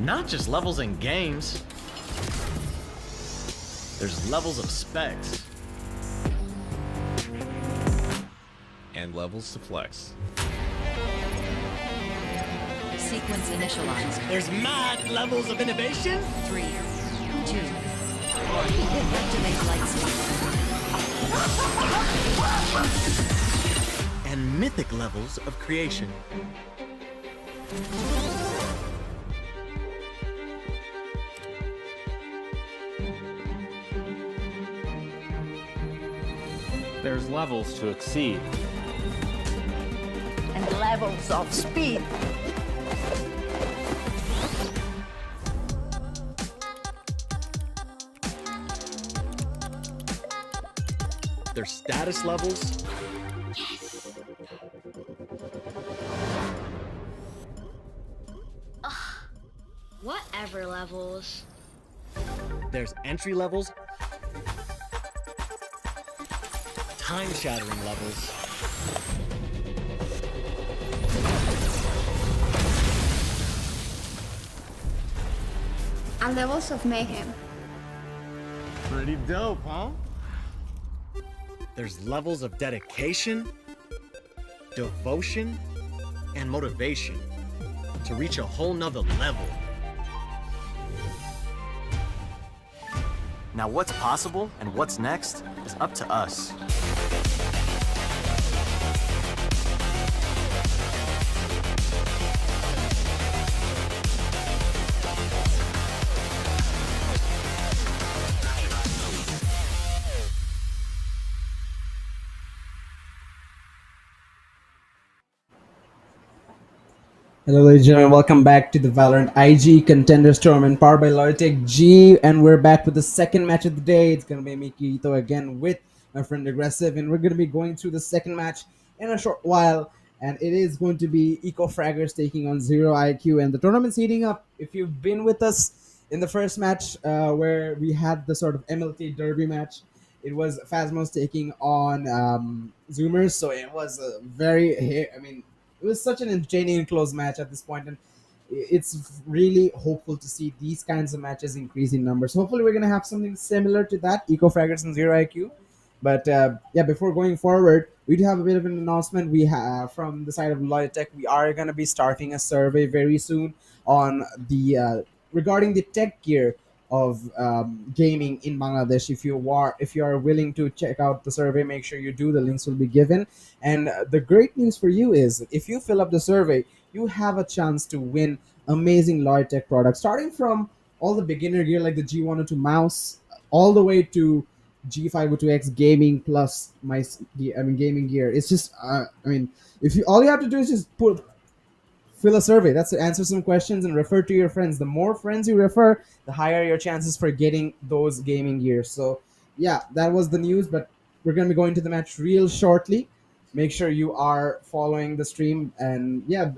not just levels in games. There's levels of specs. And levels to flex. Sequence initialized. There's mad levels of innovation. 3, 2, 1. Activate light speed. And mythic levels of creation. There's levels to exceed. And levels of speed. There's status levels. Whatever levels. There's entry levels. Time-shattering levels. And levels of mayhem. Pretty dope, huh? There's levels of dedication, devotion, and motivation to reach a whole nother level. Now what's possible and what's next is up to us. Hello ladies and gentlemen, welcome back to the Valorant IGE Contenders Tournament powered by Logitech G, and we're back with the second match of the day. It's going to be Mikito again with my friend Aggressive, and we're going to be going through the second match in a short while, and it is going to be FRAGGERS taking on Zero IQ, and the tournament's heating up. If you've been with us in the first match where we had the sort of MLT derby match, it was Phasmos taking on Zoomers, so it was a very, it was such an entertaining and close match at this point, and it's really hopeful to see these kinds of matches increase in numbers. Hopefully we're going to have something similar to that, FRAGGERS and Zero IQ. But yeah, before going forward, we do have a bit of an announcement. We have from the side of Logitech, we are going to be starting a survey very soon on the regarding the tech gear of gaming in Bangladesh. If you are willing to check out the survey, make sure you do. The links will be given. And the great news for you is that if you fill up the survey, you have a chance to win amazing Logitech products, starting from all the beginner gear like the G102 mouse, all the way to G502X gaming plus gaming gear. It's just if you all you have to do is just fill a survey. That's to answer some questions and refer to your friends. The more friends you refer, the higher your chances for getting those gaming gears. So yeah, that was the news, but we're going to be going to the match real shortly. Make sure you are following the stream. And yeah,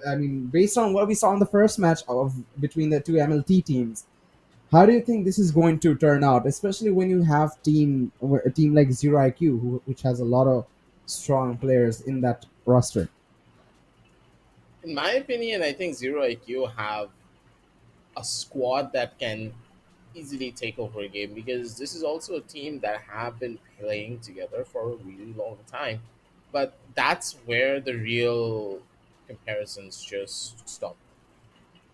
based on what we saw in the first match between the two MLT teams, how do you think this is going to turn out, especially when you have a team like Zero IQ, which has a lot of strong players in that roster? In my opinion, I think Zero IQ have a squad that can easily take over a game, because this is also a team that have been playing together for a really long time. But that's where the real comparisons just stop.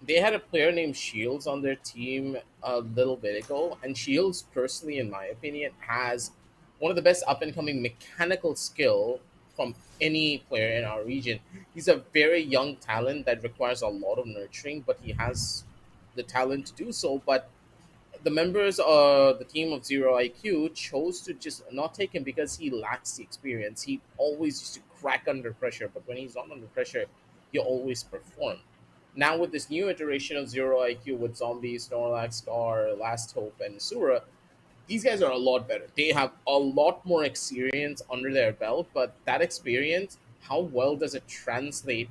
They had a player named Shields on their team a little bit ago, and Shields, personally, in my opinion, has one of the best up and coming mechanical skill from any player in our region. He's a very young talent that requires a lot of nurturing, but he has the talent to do so. But the members of the team of Zero IQ chose to just not take him because he lacks the experience. He always used to crack under pressure, but when he's not under pressure, he always perform. Now with this new iteration of Zero IQ with Zombie, Snorlax, Scar, Last Hope, and Sura, these guys are a lot better. They have a lot more experience under their belt, but that experience, how well does it translate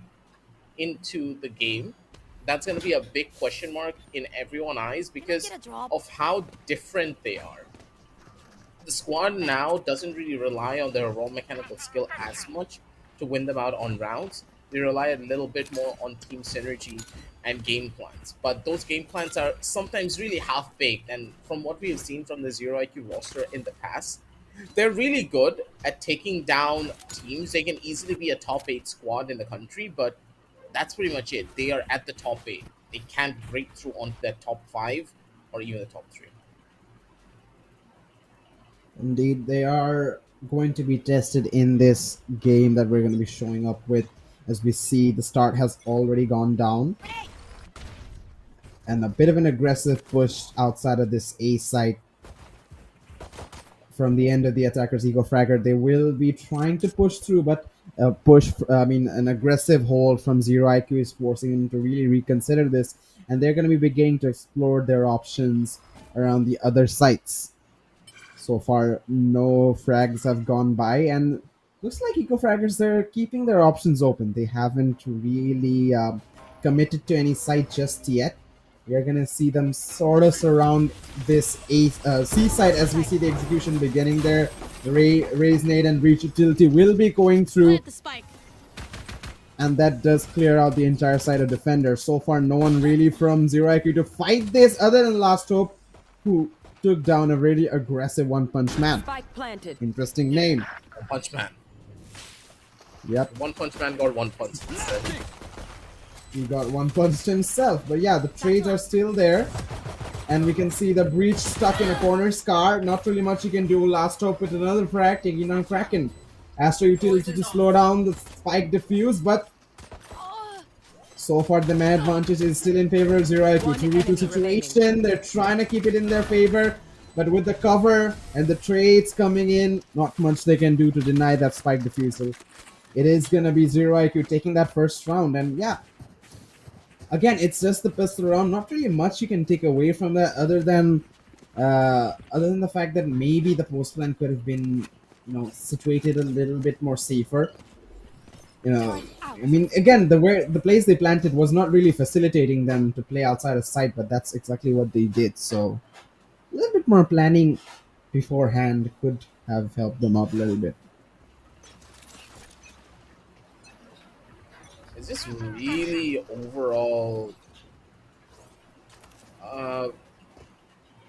into the game? That's going to be a big question mark in everyone's eyes because of how different they are. The squad now doesn't really rely on their raw mechanical skill as much to win them out on rounds. they rely a little bit more on team synergy and game plans. But those game plans are sometimes really half baked. And from what we have seen from the Zero IQ roster in the past, they're really good at taking down teams. They can easily be a top 8 squad in the country, but that's pretty much it. They are at the top 8. They can't break through onto that top 5 or even the top 3. Indeed, they are going to be tested in this game that we're going to be showing up with. As we see, the start has already gone down. And a bit of an aggressive push outside of this A site from the end of the attackers Eco Fragger. They will be trying to push through, but an aggressive hold from Zero IQ is forcing them to really reconsider this, and they're going to be beginning to explore their options around the other sites. So far, no frags have gone by, and looks like Eco Fraggers, they're keeping their options open. They haven't really committed to any site just yet. We are going to see them sort of surround this C site as we see the execution beginning there. Raise Nade and Breach Utility will be going through, and that does clear out the entire side of defenders. So far, no one really from Zero IQ to fight this other than Last Hope, who took down a really aggressive One Punch Man. Interesting name. One Punch Man. Yep. One Punch Man got one punch instead. He got one punched himself. But yeah, the trades are still there. And we can see the Breach stuck in a corner. Scar, not really much he can do. Last Hope with another frag, taking down Kraken. Astro Utility to slow down the spike defuse, but so far the man advantage is still in favor of Zero IQ. 2v2 situation, they're trying to keep it in their favor, but with the cover and the trades coming in, not much they can do to deny that spike defusal. It is gonna be Zero IQ taking that first round, and yeah, again, it's just the pistol round. Not really much you can take away from that, other than the fact that maybe the post plan could have been, situated a little bit more safer. I mean, again, the place they planted was not really facilitating them to play outside of sight, but that's exactly what they did. So a little bit more planning beforehand could have helped them out a little bit. It's just really overall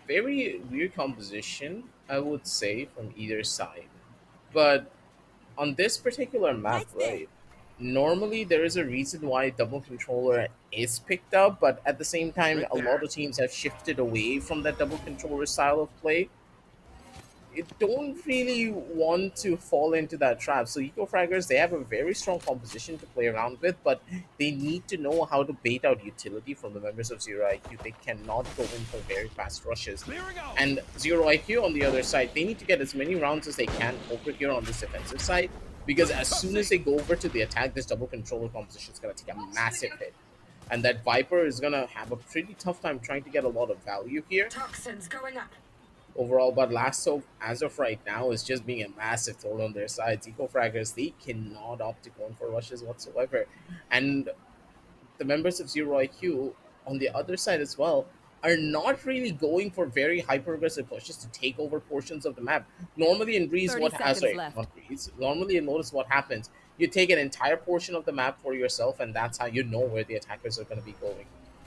very weird composition, I would say, from either side. But on this particular map, right, normally there is a reason why double controller is picked up, but at the same time, a lot of teams have shifted away from that double controller style of play. You don't really want to fall into that trap. So Eco Fraggers, they have a very strong composition to play around with, but they need to know how to bait out utility from the members of Zero IQ. They cannot go in for very fast rushes. And Zero IQ on the other side, they need to get as many rounds as they can over here on this defensive side, because as soon as they go over to the attack, this double controller composition is going to take a massive hit. And that Viper is going to have a pretty tough time trying to get a lot of value here. Toxins going up. Overall, but Last Hope, as of right now, is just being a massive throw on their sides. Eco Fraggers, they cannot opt to go in for rushes whatsoever. And the members of Zero IQ, on the other side as well, are not really going for very hyper-aggressive pushes to take over portions of the map. Normally in Breeze, normally in Lotus, what happens? You take an entire portion of the map for yourself, and that's how you know where the attackers are going to be going.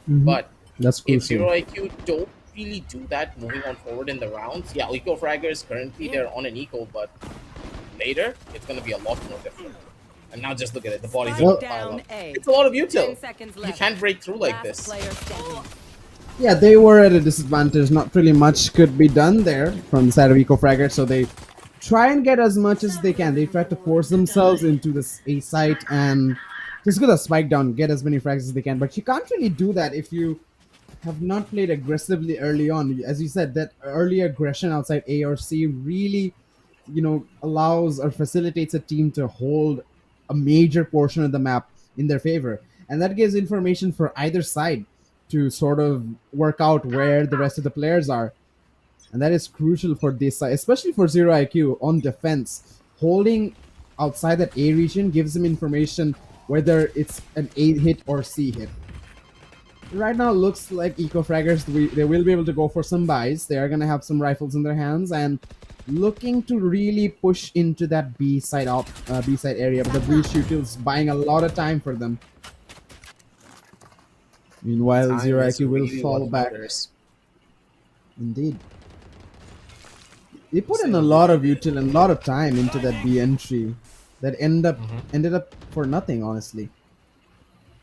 But that's if Zero IQ don't really do that moving on forward in the rounds, yeah, Eco Fraggers, currently they're on an eco, but later it's going to be a lot more different. And now just look at it, the bodies are pile up. It's a lot of util. You can't break through like this. Yeah, they were at a disadvantage. Not really much could be done there from the side of Eco Fraggers, so they try and get as much as they can. They try to force themselves into this A site and just get a spike down, get as many frags as they can. But you can't really do that if you have not played aggressively early on. As you said, that early aggression outside A or C really, allows or facilitates a team to hold a major portion of the map in their favor. And that gives information for either side to sort of work out where the rest of the players are. And that is crucial for this side, especially for Zero IQ on defense. Holding outside that A region gives them information whether it's an A hit or C hit. Right now, looks like Eco Fraggers, they will be able to go for some buys. They are going to have some rifles in their hands, and looking to really push into that B side area, but the breach util's buying a lot of time for them. Meanwhile, Time Zero is IQ will really fall what back. matters. Indeed. They put in a lot of util and a lot of time into that B entry that ended up for nothing, honestly.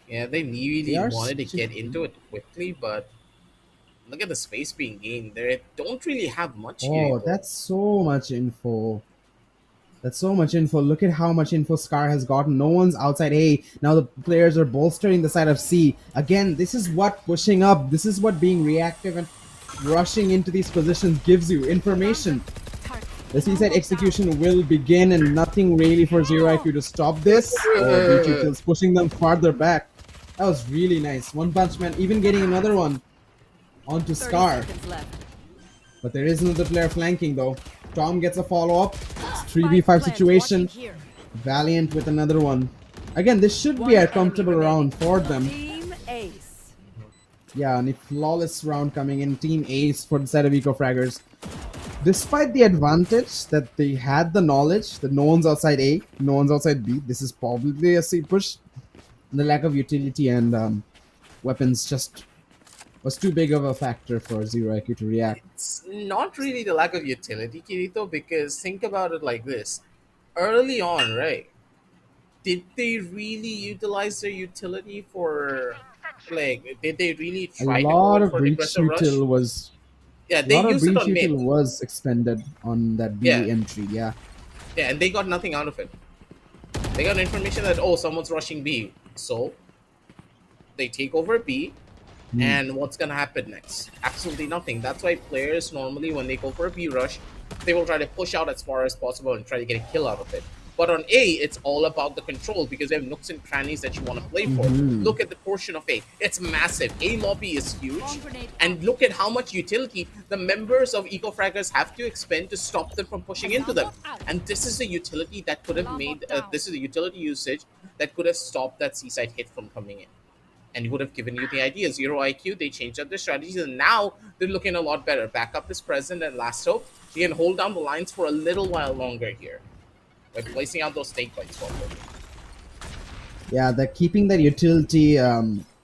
Yeah, they really They are wanted to still- get into it quickly, but look at the space being gained. They don't really have much here. Oh, that's so much info. That's so much info. Look at how much info Scar has gotten. No one's outside A. Now the players are bolstering the side of C. Again, this is what pushing up, this is what being reactive and rushing into these positions gives you. Information. The C side execution will begin and nothing really for Zero IQ to stop this. Oh, BT kills pushing them farther back. That was really nice. One Punch Man even getting another one onto Scar. But there is another player flanking though. Tom gets a follow-up. It's 3v5 situation. Valiant with another one. Again, this should be a comfortable round for them. Yeah, and a flawless round coming in. Team Ace for the side of Eco Fraggers. Despite the advantage that they had the knowledge that no one's outside A, no one's outside B, this is probably a C push. The lack of utility and weapons just was too big of a factor for Zero IQ to react. It's not really the lack of utility, Kirito, because think about it like this. Early on, right? Did they really utilize their utility for, like, did they really A try to go lot in of for the breach aggressive rush? util was Yeah, a they lot of used it breach on mid. util was expended on that B Yeah. entry. Yeah, Yeah, and they got nothing out of it. They got information that, oh, someone's rushing B. So, they take over B. And what's gonna happen next? Absolutely nothing. That's why players normally, when they go for a B rush, they will try to push out as far as possible and try to get a kill out of it. But on A, it's all about the control because they have nooks and crannies that you want to play for. Look at the portion of A. It's massive. A lobby is huge. And look at how much utility the members of Eco Fraggers have to expend to stop them from pushing into them. And this is the utility that could have made, this is the utility usage that could have stopped that seaside hit from coming in. And would have given you the idea. Zero IQ, they changed up their strategies, and now they're looking a lot better. Backup is present, and last hope, you can hold down the lines for a little while longer here by placing out those snake bites for them. yeah, they're keeping that utility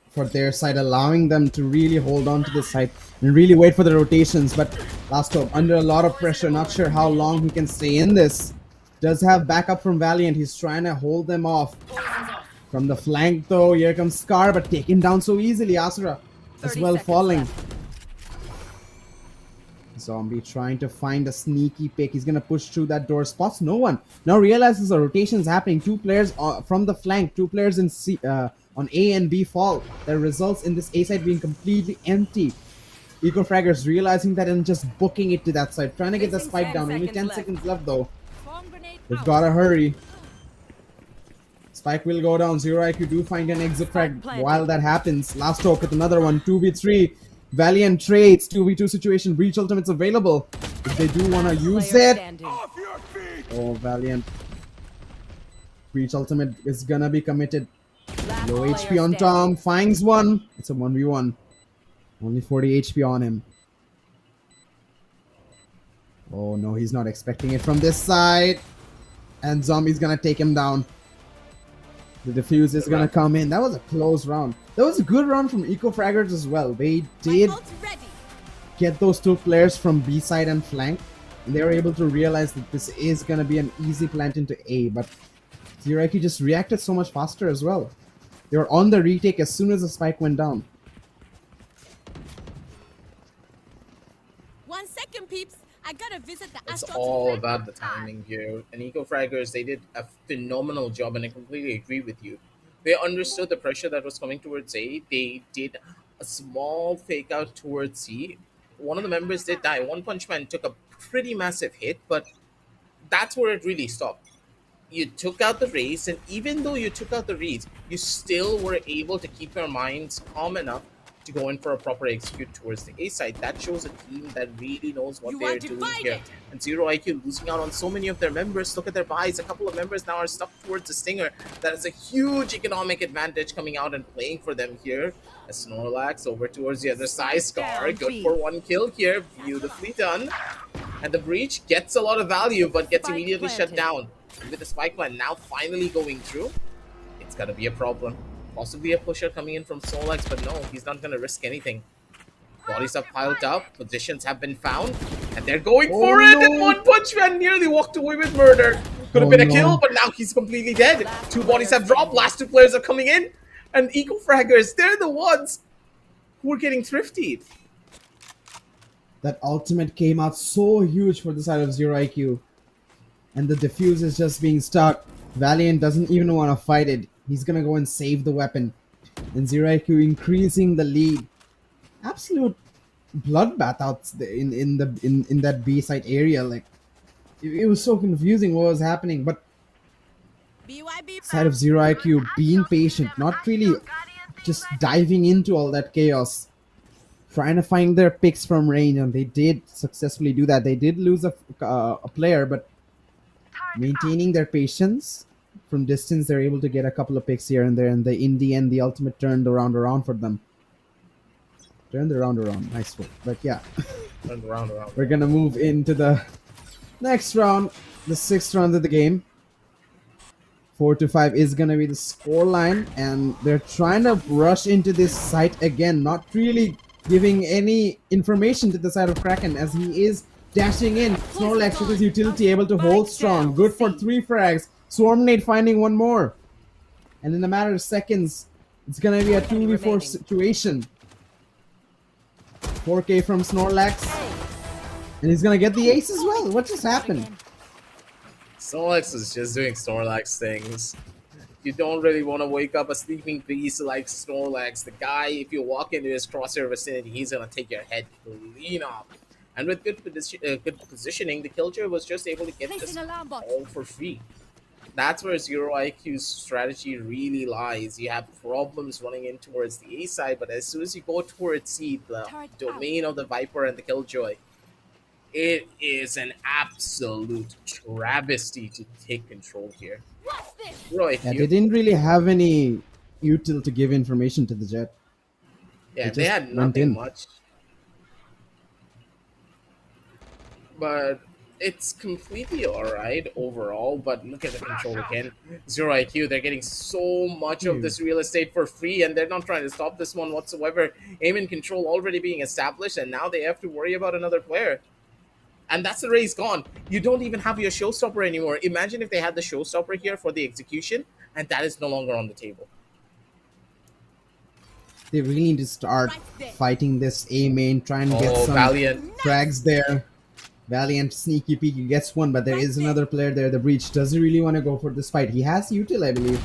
for their side, allowing them to really hold on to the side and really wait for the rotations. But last hope, under a lot of pressure, not sure how long he can stay in this. Does have backup from Valiant. He's trying to hold them off. From the flank though, here comes Scar, but taken down so easily. Asura as well falling. Zombie trying to find a sneaky pick. He's gonna push through that door. Spots no one. Now realizes the rotation is happening. Two players from the flank. Two players in C, on A and B fall. That results in this A side being completely empty. Eco Fraggers realizing that and just booking it to that side. Trying to get the spike down. Only 10 seconds left though. They've gotta hurry. Spike will go down. Zero IQ do find an exit frag while that happens. Last hope with another one. 2v3. Valiant trades. 2v2 situation. Breach ultimates available. If they do want to use it. Oh, Valiant. Breach ultimate is gonna be committed. Low HP on Tom. Finds one. It's a 1v1. Only 40 HP on him. Oh no, he's not expecting it from this side. And Zombie's gonna take him down. The defuse is gonna come in. That was a close round. That was a good round from Eco Fraggers as well. They did get those two players from B side and flank. And they were able to realize that this is gonna be an easy plant into A. But Zero IQ just reacted so much faster as well. They were on the retake as soon as the spike went down. 1 second, peeps. I gotta visit the It's Astros all Playground. about the timing here. And Eco Fraggers, they did a phenomenal job, and I completely agree with you. They understood the pressure that was coming towards A. They did a small fake out towards C. One of the members did die. One Punch Man took a pretty massive hit, but that's where it really stopped. You took out the race, and even though you took out the reads, you still were able to keep your minds calm enough to go in for a proper execute towards the A side. That shows a team that really knows what You they're are doing divided. here. And Zero IQ losing out on so many of their members. Look at their buys. A couple of members now are stuck towards the Stinger. That is a huge economic advantage coming out and playing for them here. As Snorlax over towards the other side. Scar, good for one kill here. Beautifully done. And the breach gets a lot of value, but gets Spike immediately shut planted. down. And with the spike plan now finally going through, it's gonna be a problem. Possibly a pusher coming in from Solex, but no, he's not gonna risk anything. Bodies are piled up, positions have been found, and they're going for it, and One Punch Man nearly walked away with murder. Could have been a kill, but now he's completely dead. Two bodies have dropped, last two players are coming in, and Fraggers, they're the ones who are getting thrifty. That ultimate came out so huge for the side of Zero IQ. And the defuse is just being stuck. Valiant doesn't even want to fight it. He's gonna go and save the weapon. And Zero IQ increasing the lead. Absolute bloodbath out in that B side area. Like it was so confusing what was happening. But BYB side of Zero IQ being patient, not really just diving into all that chaos, trying to find their picks from range, and they did successfully do that. They did lose a player, but maintaining their patience from distance, they're able to get a couple of picks here and there, and in the end, the ultimate turned around for them. Turned around. Nice one. But yeah, Turned around. we're gonna move into the next round, the 6th round of the game. 4-5 is gonna be the score line, and they're trying to rush into this site again, not really giving any information to the side of Kraken as he is dashing in. Snorlax with his utility able to hold strong. Good for 3 frags. Swarmnade finding one more. And in a matter of seconds, it's gonna be a 2v4 situation. 4K from Snorlax. And he's gonna get the ace as well. What just happened? Snorlax is just doing Snorlax things. You don't really want to wake up a sleeping beast like Snorlax. The guy, if you walk into his crosshair vicinity, he's gonna take your head clean off. And with good positioning, the Killjoy was just able to get this Placing alarm bot. all for free. That's where Zero IQ's strategy really lies. You have problems running in towards the A side, but as soon as you go towards C, the Turret domain of the Viper and the Killjoy, it is an absolute travesty to take control here. What's this? Zero Yeah, IQ, they didn't really have any util to give information to the Jet. yeah, they they just had went nothing in. much. But it's completely alright overall, but look at the control again. Zero IQ, they're getting so much of this real estate for free, and they're not trying to stop this one whatsoever. Aim and control already being established, and now they have to worry about another player. And that's the race gone. You don't even have your showstopper anymore. Imagine if they had the showstopper here for the execution, and that is no longer on the table. They really need to start fighting this A main, try and get Oh, some Valiant. frags there. Valiant sneaky peeky gets one, but there is another player there. The Breach doesn't really want to go for this fight. He has util, I believe,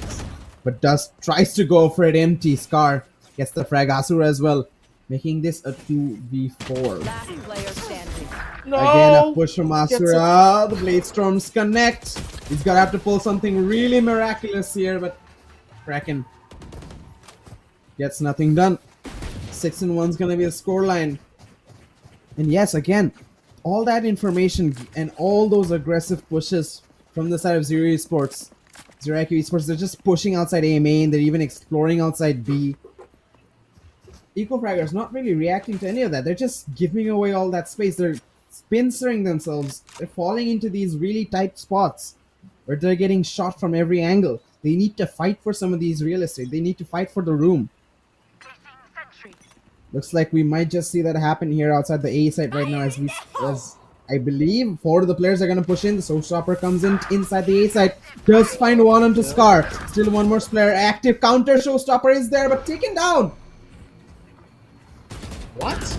but tries to go for it empty. Scar gets the frag. Asura as well, making this a 2v4. Last player standing. No! Again, a push from Asura. The Blade Storms connect. He's gonna have to pull something really miraculous here, but Kraken gets nothing done. 6-1's gonna be the scoreline. And yes, again, all that information and all those aggressive pushes from the side of Zero Esports, Zero IQ Esports, they're just pushing outside A main. They're even exploring outside B. Fraggers not really reacting to any of that. They're just giving away all that space. They're pincering themselves. They're falling into these really tight spots where they're getting shot from every angle. They need to fight for some of these real estate. They need to fight for the room. Looks like we might just see that happen here outside the A side right now as I believe 4 of the players are going to push in. The Showstopper comes in inside the A side. Does find one onto Scar. Still one more player active. Counter Showstopper is there but taken down. What?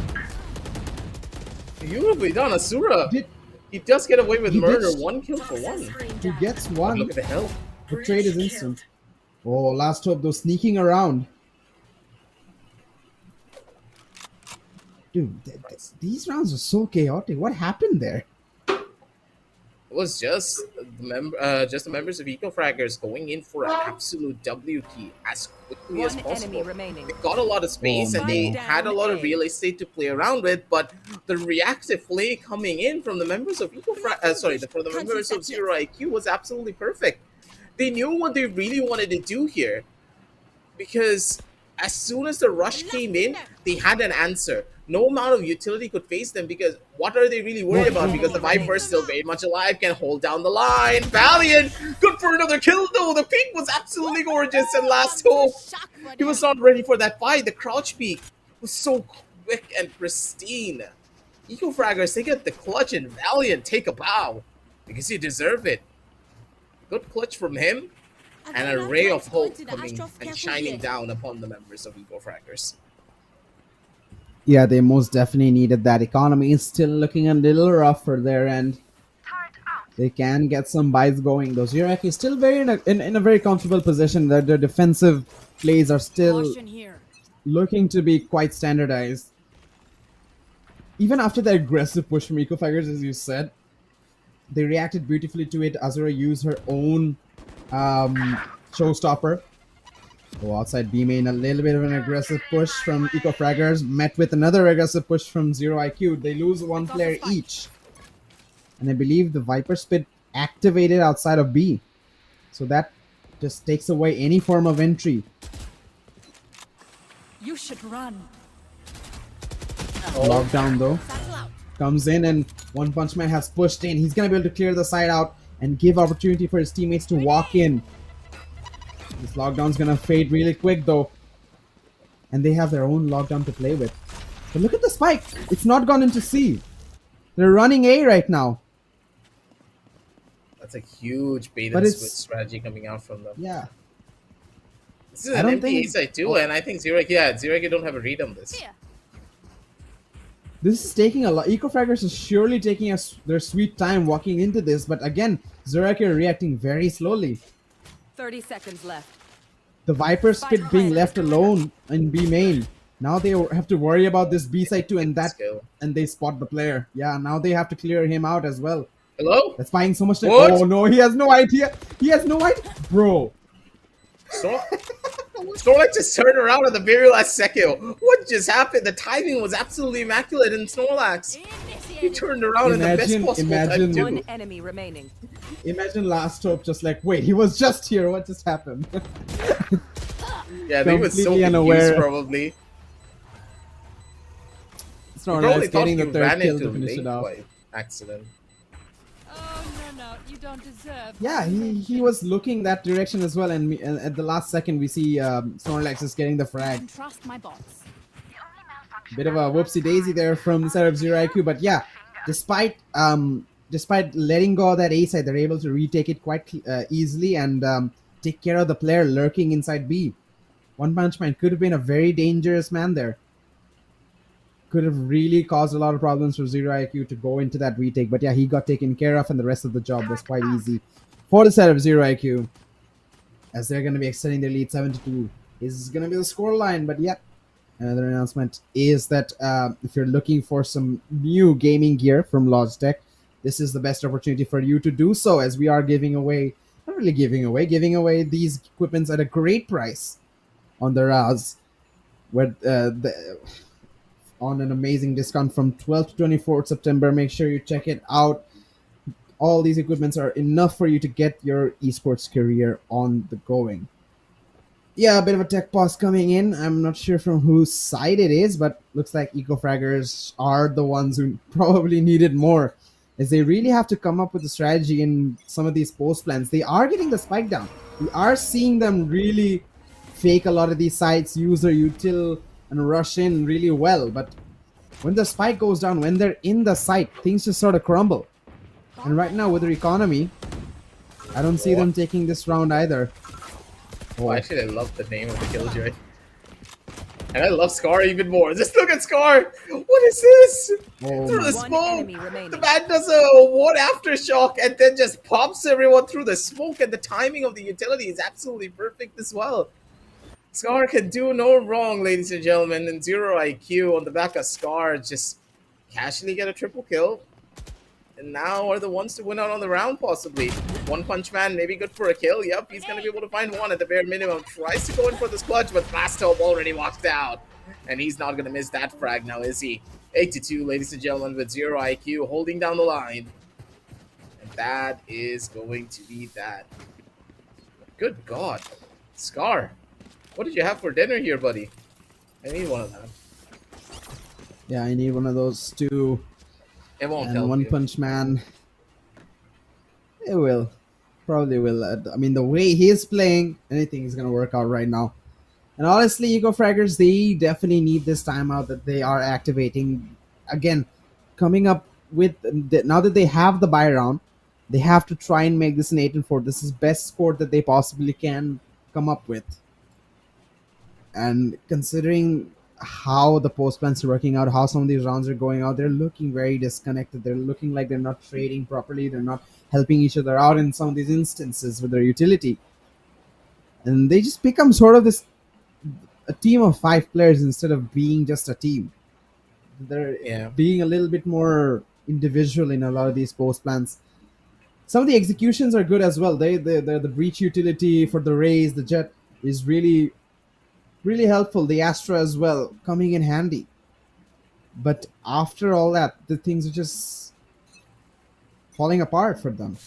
Beautifully done, Asura. Did- He does get away with He did- murder. 1 kill for 1. He gets But one. look at the health. The trade is instant. Oh, last hope though, sneaking around. Dude, these rounds are so chaotic. What happened there? It was just the members of Fraggers going in for an absolute WT as quickly as One possible. enemy remaining. They got a lot of space Oh and my they God. had a lot of real estate to play around with, but the reactive play coming in from the members of for the members of Zero IQ was absolutely perfect. They knew what they really wanted to do here, because as soon as the rush came in, they had an answer. no amount of utility could face them because what are they really worried about? Because the Viper is still very much alive, can hold down the line. Valiant, good for another kill though. The peak was absolutely gorgeous, and last hope. He was not ready for that fight. The crouch peak was so quick and pristine. Eco Fraggers, they get the clutch, and Valiant take a bow because he deserve it. Good clutch from him, and a ray of hope coming and shining down upon the members of Eco Fraggers. Yeah, they most definitely needed that. Economy is still looking a little rough for their end. They can get some buys going. Though Zirek is still very in a very comfortable position. That their defensive plays are still looking to be quite standardized. Even after the aggressive push from Eco Fraggers, as you said, they reacted beautifully to it. Azura used her own showstopper. Go outside B main, a little bit of an aggressive push from Eco Fraggers, met with another aggressive push from Zero IQ. They lose one player each. And I believe the Viper Spit activated outside of B. So that just takes away any form of entry. You should run. Lockdown though. Comes in and One Punch Man has pushed in. He's going to be able to clear the side out and give opportunity for his teammates to walk in. This lockdown's gonna fade really quick though. And they have their own lockdown to play with. But look at the spike! It's not gone into C. They're running A right now. That's a huge bait and switch strategy coming out from them. Yeah. This is an empty A side too, and I think Zirek don't have a read on this. This is taking a lot. Eco Fraggers is surely taking their sweet time walking into this, but again, Zirek are reacting very slowly. 30 seconds left. The Viper Spit being left alone in B main. Now they have to worry about this B side too, and they spot the player. Yeah, now they have to clear him out as well. Hello? That's buying so much time. What? Oh no, he has no idea. He has no idea. Bro. Snorlax just turned around at the very last second. What just happened? The timing was absolutely immaculate in Snorlax. He turned around in the best possible time too. One enemy remaining. Imagine Last Hope just like, wait, he was just here. What just happened? Yeah, they were so confused probably. Snorlax getting the third kill to finish it off. Accident. Oh no, you don't deserve. Yeah, he was looking that direction as well, and at the last second we see Snorlax is getting the frag. Trust my bots. Bit of a whoopsie daisy there from the side of Zero IQ, but yeah, despite letting go of that A side, they're able to retake it quite easily and take care of the player lurking inside B. One Punch Man could have been a very dangerous man there. Could have really caused a lot of problems for Zero IQ to go into that retake, but yeah, he got taken care of, and the rest of the job was quite easy for the side of Zero IQ, as they're going to be extending their lead 7-2. This is going to be the scoreline, but yeah. Another announcement is that if you're looking for some new gaming gear from Logitech, this is the best opportunity for you to do so, as we are giving away these equipments at a great price on the Raz, where on an amazing discount from 12th to 24th September. Make sure you check it out. All these equipments are enough for you to get your esports career on the going. Yeah, a bit of a tech pause coming in. I'm not sure from whose side it is, but looks like Eco Fraggers are the ones who probably needed more, as they really have to come up with a strategy in some of these post plans. They are getting the spike down. We are seeing them really fake a lot of these sites, use their util, and rush in really well. But when the spike goes down, when they're in the site, things just sort of crumble. And right now with their economy, I don't see them taking this round either. Oh, actually, I love the name of the Killjoy. And I love Scar even more. Just look at Scar! What is this? Through the smoke! The man does a one aftershock and then just pops everyone through the smoke, and the timing of the utility is absolutely perfect as well. Scar can do no wrong, ladies and gentlemen, and Zero IQ on the back of Scar just casually get a triple kill. And now are the ones to win out on the round, possibly. One Punch Man, maybe good for a kill. Yep, he's going to be able to find one at the bare minimum. Tries to go in for this clutch, but Blast Hope already walked out. And he's not going to miss that frag now, is he? 8-2, ladies and gentlemen, with Zero IQ holding down the line. And that is going to be that. Good God. Scar, what did you have for dinner here, buddy? I need one of them. Yeah, I need one of those too. It won't And help One you. Punch Man. It will. Probably will. I mean, the way he is playing, anything is going to work out right now. And honestly, Eco Fraggers, they definitely need this timeout that they are activating. Again, coming up with now that they have the buy round, they have to try and make this an 8-4. This is best score that they possibly can come up with. And considering how the post plans are working out, how some of these rounds are going out, they're looking very disconnected. They're looking like they're not trading properly. They're not helping each other out in some of these instances with their utility. And they just become sort of this a team of 5 players instead of being just a team. They're Yeah. being a little bit more individual in a lot of these post plans. Some of the executions are good as well. The breach utility for the Raze, the Jet is really helpful. The Astra as well, coming in handy. But after all that, the things are just falling apart for them.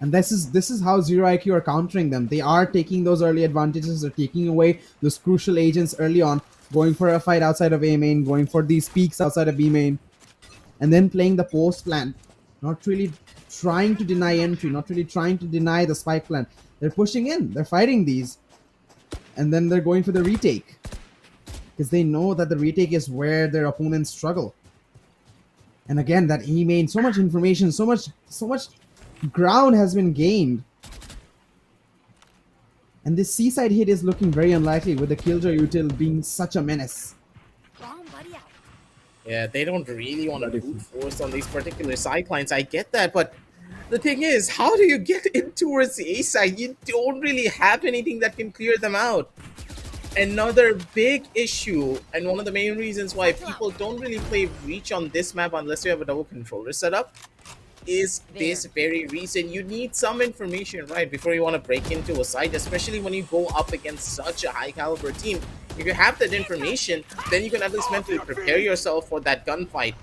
And this is how Zero IQ are countering them. They are taking those early advantages. They're taking away those crucial agents early on, going for a fight outside of A main, going for these peaks outside of B main, and then playing the post plan. Not really trying to deny entry, not really trying to deny the spike plan. They're pushing in. They're fighting these, and then they're going for the retake because they know that the retake is where their opponents struggle. And again, that E main, so much information, so much ground has been gained. And this seaside hit is looking very unlikely with the Killjoy util being such a menace. Yeah, they don't really want to brute force on these particular side lines. I get that, but the thing is, how do you get in towards the A side? You don't really have anything that can clear them out. Another big issue, and one of the main reasons why people don't really play Reach on this map unless you have a double controller setup, is this very reason. You need some information, right, before you want to break into a site, especially when you go up against such a high caliber team. If you have that information, then you can at least mentally prepare yourself for that gunfight.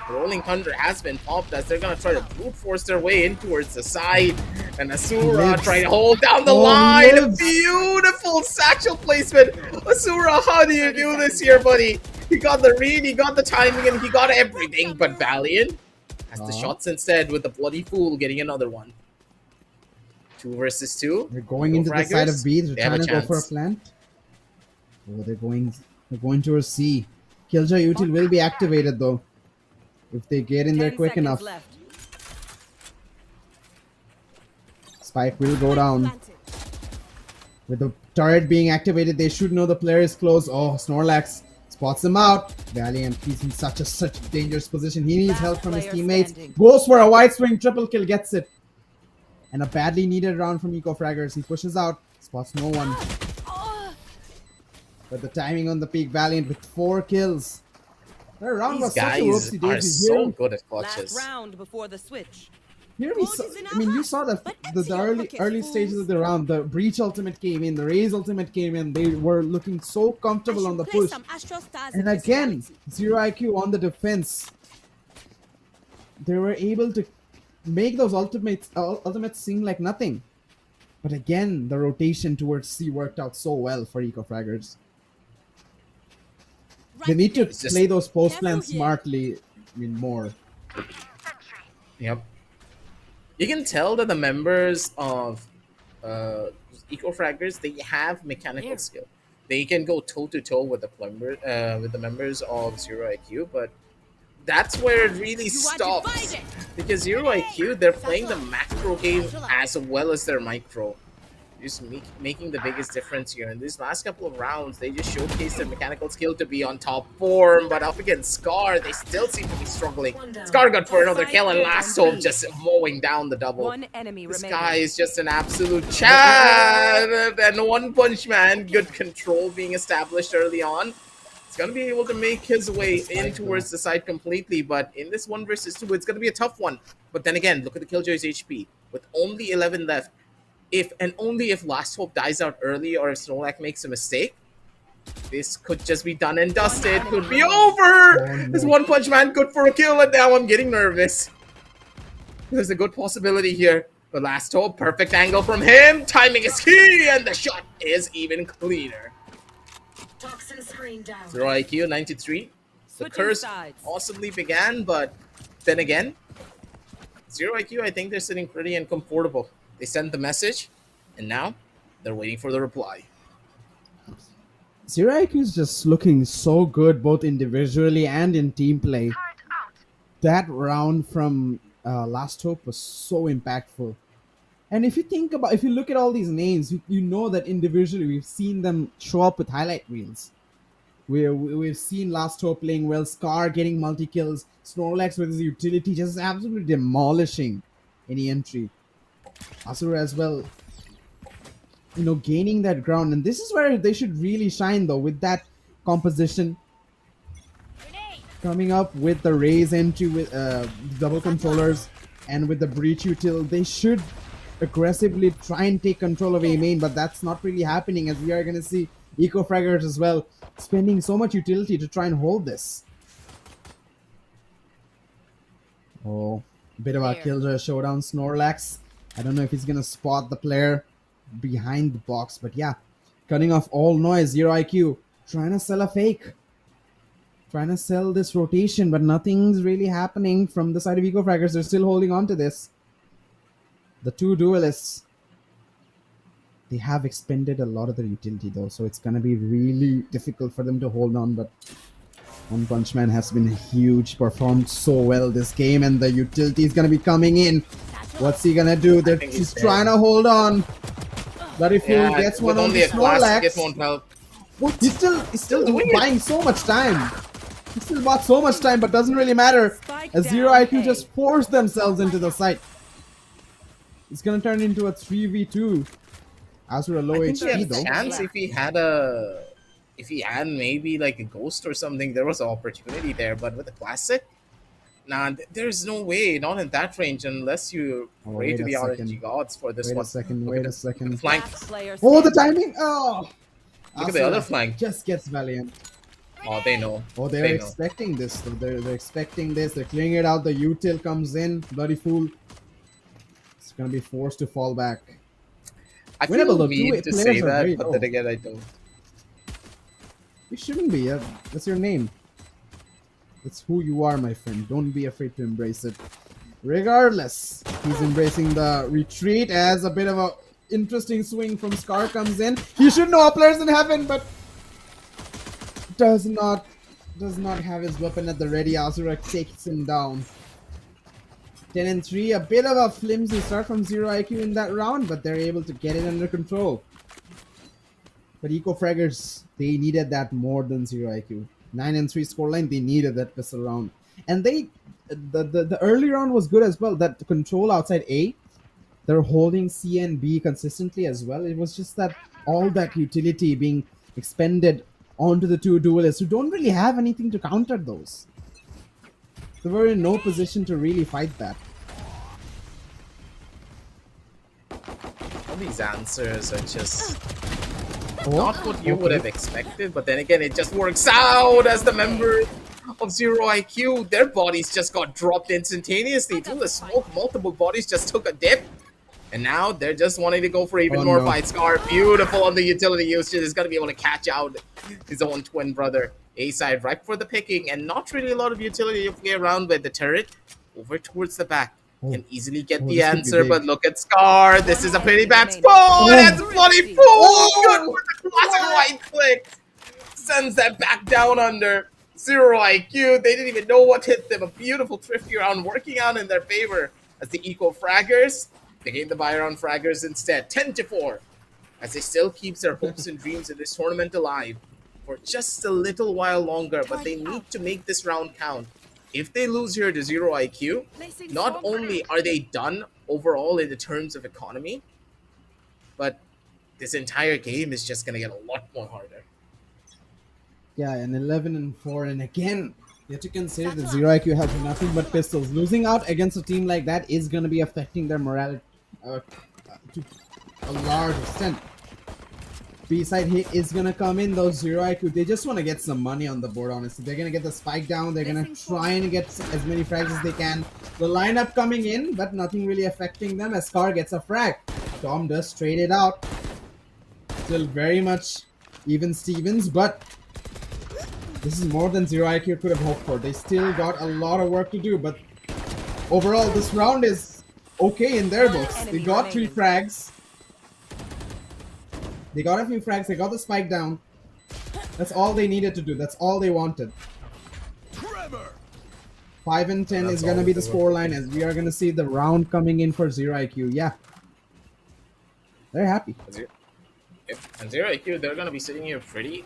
Rolling Thunder has been popped as they're gonna try to brute force their way in towards the side, and Asura trying to hold down the line. Lives. Beautiful satchel placement. Asura, how do you do this here, buddy? He got the read, he got the timing, and he got everything. But Valiant has the shots instead, with the Bloody Fool getting another one. 2 versus 2. They're going into the side of B. They're They have trying a to go for a chance. plant. Oh, they're going towards C. Killjoy util will be activated though, if they get in there 10 quick seconds enough. left. Spike will go down. With the turret being activated, they should know the player is close. Oh, Snorlax spots him out. Valiant, he's in such a dangerous position. He needs help from his player teammates. standing. Goes for a wide swing, triple kill, gets it. And a badly needed round from Eco Fraggers. He pushes out, spots no one. But the timing on the peak, Valiant with 4 kills. Their round These was such a guys whoopsie are daisy. so good at Last clutches. round before the switch. Here we saw, I mean, you saw the early stages of the round. The Breach ultimate came in, the Raze ultimate came in. They were looking so comfortable on the push. And again, Zero IQ on the defense. They were able to make those ultimates seem like nothing. But again, the rotation towards C worked out so well for Eco Fraggers. They need to just- play those post plans smartly. I mean, more. Yep. You can tell that the members of Eco Fraggers, they have mechanical skill. They can go toe to toe with the members of Zero IQ, but that's where it really stops. Because Zero IQ, they're playing the macro game as well as their micro. Just making the biggest difference here. In these last couple of rounds, they just showcased their mechanical skill to be on top form, but up against Scar, they still seem to be struggling. Scar got for another kill, and Last Hope just mowing down the double. One enemy This remaining. guy is just an absolute champ, and One Punch Man, good control being established early on. He's gonna be able to make his way in towards the side completely, but in this 1 versus 2, it's gonna be a tough one. But then again, look at the Killjoy's HP. With only 11 left, only if Last Hope dies out early or if Snorlax makes a mistake, this could just be done and dusted. Could be over! This One Punch Man good for a kill, and now I'm getting nervous. There's a good possibility here. The Last Hope, perfect angle from him. Timing is key, and the shot is even cleaner. Zero IQ, 93. Switching curse sides. possibly began, but then again, Zero IQ, I think they're sitting pretty and comfortable. They sent the message, and now they're waiting for the reply. Zero IQ is just looking so good both individually and in team play. That round from Last Hope was so impactful. And if you look at all these names, you know that individually we've seen them show up with highlight reels. We've seen Last Hope playing well, Scar getting multi-kills, Snorlax with his utility just absolutely demolishing any entry. Asura as well, gaining that ground. And this is where they should really shine though, with that composition. Coming up with the Raze entry with double controllers and with the Breach util, they should aggressively try and take control of A main, but that's not really happening as we are going to see FRAGGERS as well spending so much utility to try and hold this. Oh, bit of a killjoy showdown. Snorlax, I don't know if he's going to spot the player behind the box, but yeah, cutting off all noise. Zero IQ trying to sell a fake. Trying to sell this rotation, but nothing's really happening from the side of FRAGGERS. They're still holding on to this. The two duelists, they have expended a lot of their utility though, so it's gonna be really difficult for them to hold on. But One Punch Man has been huge, performed so well this game, and the utility is gonna be coming in. What's he gonna do? He's trying to hold on. Bloody Fool gets one on the Snorlax. It won't help. What? He's still buying so much time. He still bought so much time, but doesn't really matter. As Zero IQ just forced themselves into the site. It's gonna turn into a 3v2. Asura low HP though. Chance if he had maybe like a ghost or something, there was an opportunity there. But with the classic, nah, there's no way. Not in that range unless you pray to the RNG gods for this one. Wait a second. Flank. Oh, the timing! Oh! Look at the other flank. Just gets Valiant. Oh, they know. Oh, they're expecting this. They're expecting this. They're clearing it out. The util comes in. Bloody Fool. It's gonna be forced to fall back. I feel weird to say that, but then again, I don't. You shouldn't be. That's your name. That's who you are, my friend. Don't be afraid to embrace it. Regardless, he's embracing the retreat as a bit of a interesting swing from Scar comes in. He should know players in heaven, but does not have his weapon at the ready. Asura takes him down. 10-3, a bit of a flimsy start from Zero IQ in that round, but they're able to get it under control. But FRAGGERS, they needed that more than Zero IQ. 9-3 scoreline, they needed that pistol round. And the early round was good as well. That control outside A, they're holding C and B consistently as well. It was just that all that utility being expended onto the two duelists who don't really have anything to counter those. They were in no position to really fight that. All these answers are just not what you would have expected, but then again, it just works out as the members of Zero IQ, their bodies just got dropped instantaneously. Through the smoke, multiple bodies just took a dip. And now they're just wanting to go for even more fight. Scar, beautiful on the utility usage. Is going to be able to catch out his own twin brother. A side right for the picking, and not really a lot of utility to play around with. The turret over towards the back can easily get the answer, but look at Scar. This is a pretty bad spot. That's bloody Fool. Good with the classic right click. Sends that back down under. Zero IQ. They didn't even know what hit them. A beautiful thrifty round working out in their favor as the FRAGGERS. They gain the buy around FRAGGERS instead. 10-4. As they still keep their hopes and dreams in this tournament alive for just a little while longer, but they need to make this round count. If they lose here to Zero IQ, not only are they done overall in the terms of economy, but this entire game is just going to get a lot more harder. Yeah, and 11-4, and again, you have to consider that Zero IQ has nothing but pistols. Losing out against a team like that is going to be affecting their morale to a large extent. B-side hit is going to come in, though. Zero IQ, they just want to get some money on the board, honestly. They're going to get the spike down. They're going to try and get as many frags as they can. The lineup coming in, but nothing really affecting them as Scar gets a frag. Tom does trade it out. Still very much even Stevens, but This is more than Zero IQ could have hoped for. They still got a lot of work to do, but overall, this round is okay in their books. They got 3 frags. They got a few frags. They got the spike down. That's all they needed to do. That's all they wanted. 5 and 10 is gonna be the scoreline, as we are gonna see the round coming in for Zero IQ. Yeah, they're happy. And Zero IQ, they're gonna be sitting here pretty,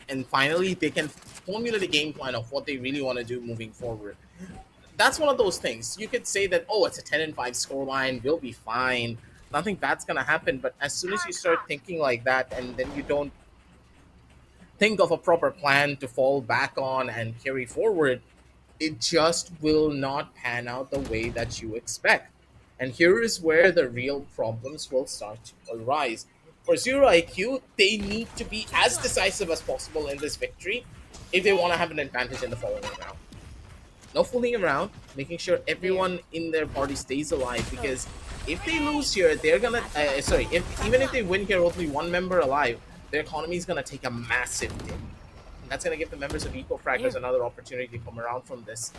and finally they can formulate a game plan of what they really want to do moving forward. That's one of those things. You could say that, oh, it's a 10 and 5 scoreline, we'll be fine, nothing bad's gonna happen. But as soon as you start thinking like that, and then you don't think of a proper plan to fall back on and carry forward, it just will not pan out the way that you expect. And here is where the real problems will start to arise. For Zero IQ, they need to be as decisive as possible in this victory if they want to have an advantage in the following round. No fooling around, making sure everyone in their party stays alive, because if they lose here, they're gonna even if they win here with only one member alive, their economy is gonna take a massive dip. And that's gonna give the members of FRAGGERS another opportunity to come around from this.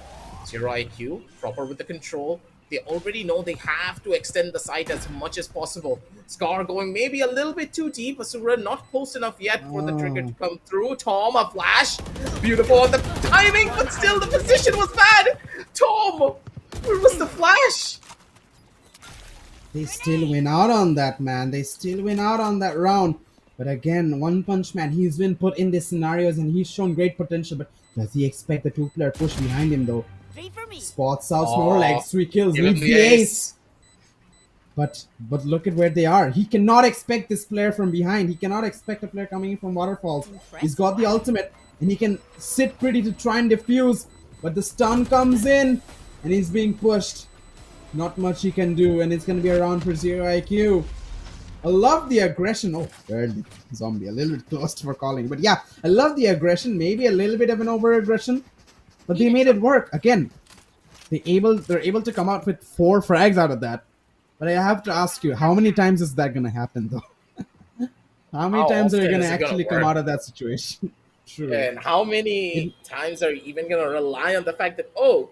Zero IQ, proper with the control. They already know they have to extend the site as much as possible. Scar going maybe a little bit too deep. Asura not close enough yet for the trigger to come through. Tom, a flash. Beautiful on the timing, but still the position was bad. Tom, where was the flash? They still win out on that, man. They still win out on that round. But again, One Punch Man, he's been put in these scenarios and he's shown great potential. But does he expect the 2-player push behind him, though? Spots out Snorlax, 3 kills, needs the ace. But look at where they are. He cannot expect this player from behind. He cannot expect a player coming in from waterfalls. He's got the ultimate, and he can sit pretty to try and defuse. But the stun comes in, and he's being pushed. Not much he can do, and it's going to be a round for Zero IQ. I love the aggression. Oh, barely. Zombie, a little bit close for calling. But yeah, I love the aggression. Maybe a little bit of an over-aggression. But they made it work. Again, they're able to come out with 4 frags out of that. But I have to ask you, how many times is that going to happen, though? How many times are you going to actually come out of that situation? True. And how many times are you even going to rely on the fact that, oh,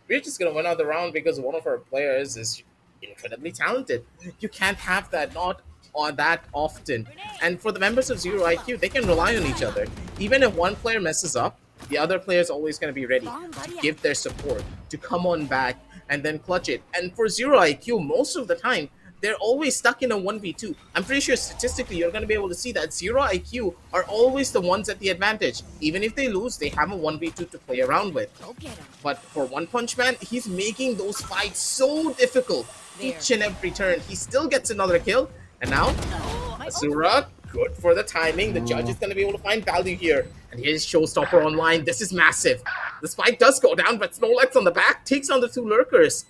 we're just going to win out the round because one of our players is incredibly talented? You can't have that, not on that often. And for the members of Zero IQ, they can rely on each other. Even if one player messes up, the other player is always going to be ready to give their support, to come on back, and then clutch it. And for Zero IQ, most of the time, they're always stuck in a 1v2. I'm pretty sure statistically, you're going to be able to see that Zero IQ are always the ones at the advantage. Even if they lose, they have a 1v2 to play around with. But for One Punch Man, he's making those fights so difficult each and every turn. He still gets another kill. And now, Asura, good for the timing. The judge is going to be able to find value here. And here's Showstopper online. This is massive. The spike does go down, but Snorlax on the back takes on the 2 lurkers.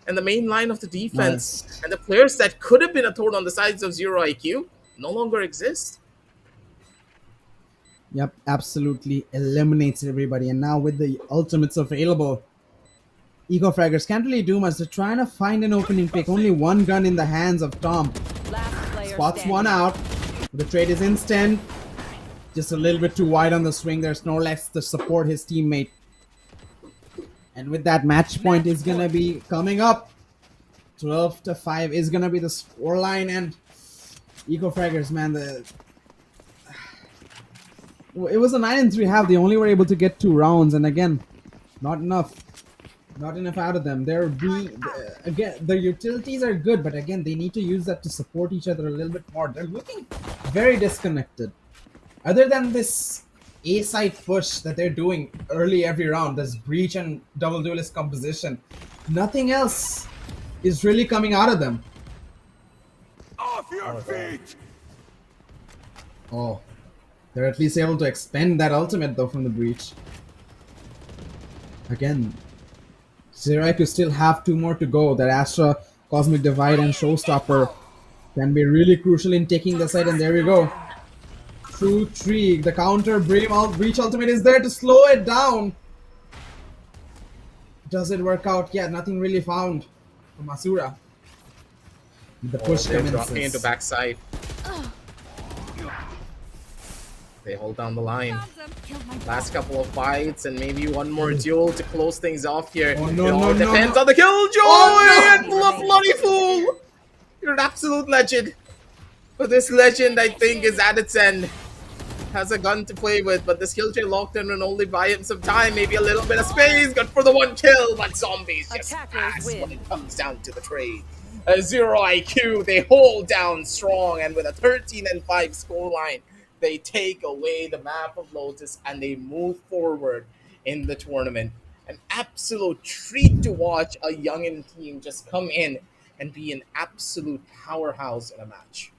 And the main line of the defense and the players that could have been a thorn on the sides of Zero IQ no longer exist. Yep, absolutely eliminates everybody. And now with the ultimates available, FRAGGERS can't really do much. They're trying to find an opening pick. Only 1 gun in the hands of Tom. Spots 1 out. The trade is instant. Just a little bit too wide on the swing. There's Snorlax to support his teammate. And with that, match point is going to be coming up. 12-5 is going to be the scoreline. And FRAGGERS, man, it was a 9-3 half. They only were able to get 2 rounds. And again, not enough. Not enough out of them. Again, the utilities are good, but again, they need to use that to support each other a little bit more. They're looking very disconnected. Other than this A-side push that they're doing early every round, this breach and double duelist composition, nothing else is really coming out of them. Off your feet! Oh, they're at least able to expend that ultimate though from the breach. Again, Zero IQ still have 2 more to go. That Astra, Cosmic Divide, and Showstopper can be really crucial in taking the side. And there we go. True Tree, the counter breach ultimate is there to slow it down. Does it work out? Yeah, nothing really found from Asura. The push commences. Dropping into backside. They hold down the line. Found them. Last couple of fights and maybe one more duel to close things off here. Oh, It no, all no, depends no. on the killjoy Oh, and bloody fool. You're an absolute legend. But this legend, I think, is at its end. Has a gun to play with, but this killjoy locked in and only buy him some time, maybe a little bit of space. Good for the one kill, but zombies just Attackers pass win. when it comes down to the trade. A 0 IQ, they hold down strong, and with a 13-5 scoreline, they take away the map of Lotus and they move forward in the tournament. An absolute treat to watch a youngin team just come in and be an absolute powerhouse in a match.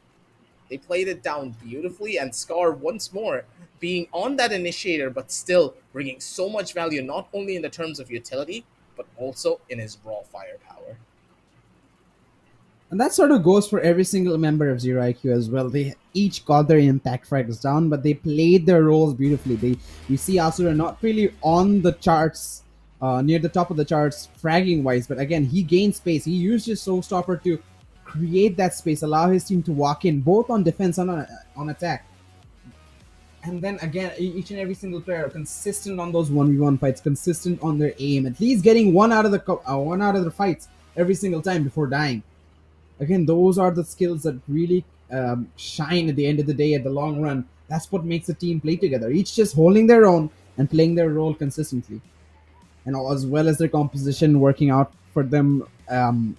They played it down beautifully, and Scar once more being on that initiator, but still bringing so much value, not only in the terms of utility, but also in his raw firepower. And that sort of goes for every single member of Zero IQ as well. They each got their impact frags down, but they played their roles beautifully. We see Asura not really on the charts, near the top of the charts, fragging wise, but again, he gained space. He used his Showstopper to create that space, allow his team to walk in, both on defense and on attack. And then again, each and every single player consistent on those 1v1 fights, consistent on their aim, at least getting one out of the fights every single time before dying. Again, those are the skills that really shine at the end of the day, at the long run. That's what makes a team play together. Each just holding their own and playing their role consistently. And as well as their composition working out for them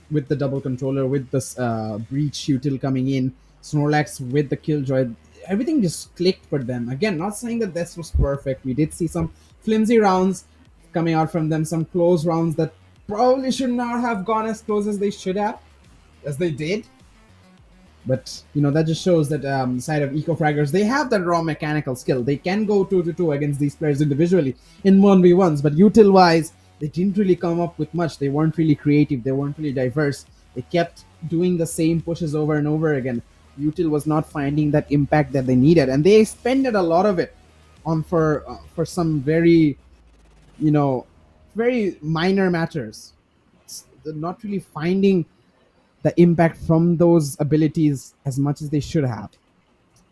with the double controller, with this Breach util coming in, Snorlax with the Killjoy. Everything just clicked for them. Again, not saying that this was perfect. We did see some flimsy rounds coming out from them, some close rounds that probably should not have gone as close as they should have, as they did. But that just shows that side of FRAGGERS, they have that raw mechanical skill. They can go 2-2 against these players individually in 1v1s, but util wise, they didn't really come up with much. They weren't really creative, they weren't really diverse. They kept doing the same pushes over and over again. Util was not finding that impact that they needed, and they expended a lot of it on for some very very minor matters. They're not really finding the impact from those abilities as much as they should have.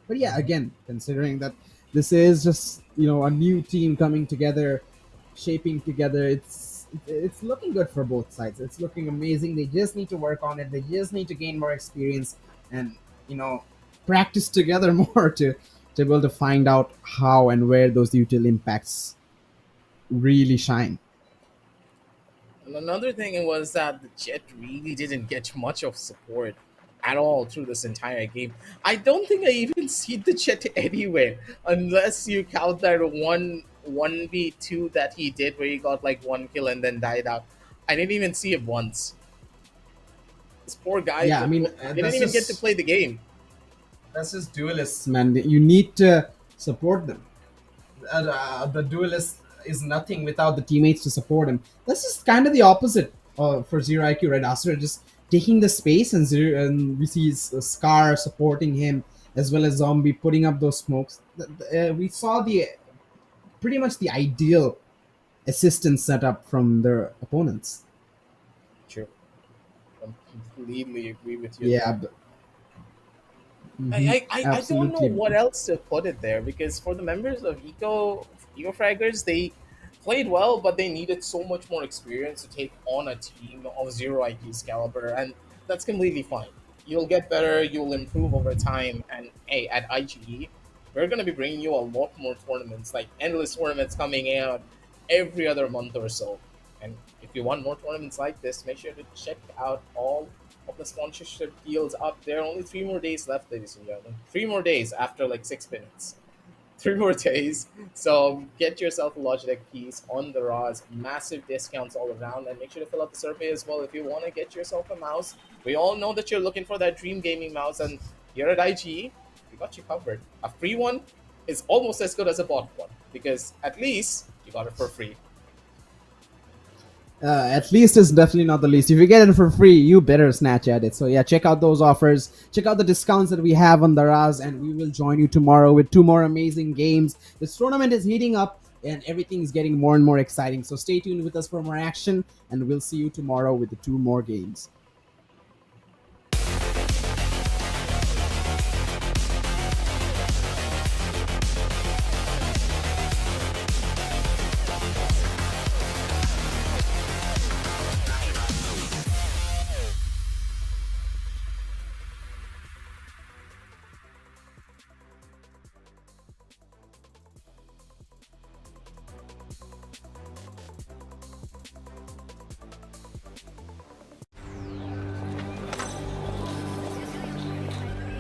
But yeah, again, considering that this is just a new team coming together, shaping together, it's looking good for both sides. It's looking amazing. They just need to work on it. They just need to gain more experience and practice together more to be able to find out how and where those util impacts really shine. And another thing was that the Jet really didn't get much of support at all through this entire game. I don't think I even see the Jet anywhere, unless you count that 1v2 that he did where he got like one kill and then died out. I didn't even see it once. This poor guy, Yeah, I mean, didn't even get to play the game. That's just duelists, man. You need to support them. The duelist is nothing without the teammates to support him. This is kind of the opposite for Zero IQ, right? Asura just taking the space, and we see Scar supporting him, as well as Zombie putting up those smokes. We saw pretty much the ideal assistance setup from their opponents. True. I completely agree with you. Yeah. I don't know what else to put it there, because for the members of FRAGGERS, they played well, but they needed so much more experience to take on a team of Zero IQ's caliber, and that's completely fine. You'll get better, you'll improve over time, and hey, at IGE, we're going to be bringing you a lot more tournaments, like endless tournaments coming out every other month or so. And if you want more tournaments like this, make sure to check out all of the sponsorship deals up there. Only 3 more days left, ladies and gentlemen. 3 more days after like 6 minutes. 3 more days. So get yourself a Logitech piece on the Raws. Massive discounts all around. And make sure to fill out the survey as well if you want to get yourself a mouse. We all know that you're looking for that dream gaming mouse. And here at IGE, we got you covered. A free one is almost as good as a bought one, because at least you got it for free. At least is definitely not the least. If you get it for free, you better snatch at it. So yeah, check out those offers. Check out the discounts that we have on the Raz, and we will join you tomorrow with 2 more amazing games. This tournament is heating up, and everything's getting more and more exciting. So stay tuned with us for more action, and we'll see you tomorrow with the 2 more games.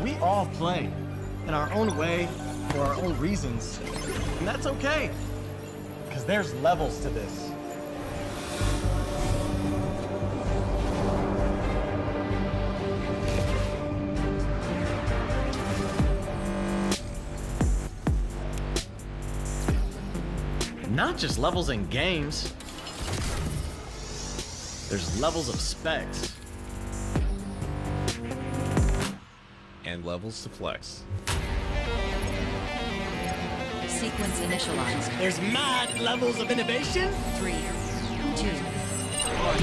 We all play in our own way for our own reasons. And that's okay. Because there's levels to this. Not just levels in games. There's levels of specs. And levels to flex. Sequence initialized. There's mad levels of innovation. 3, 2,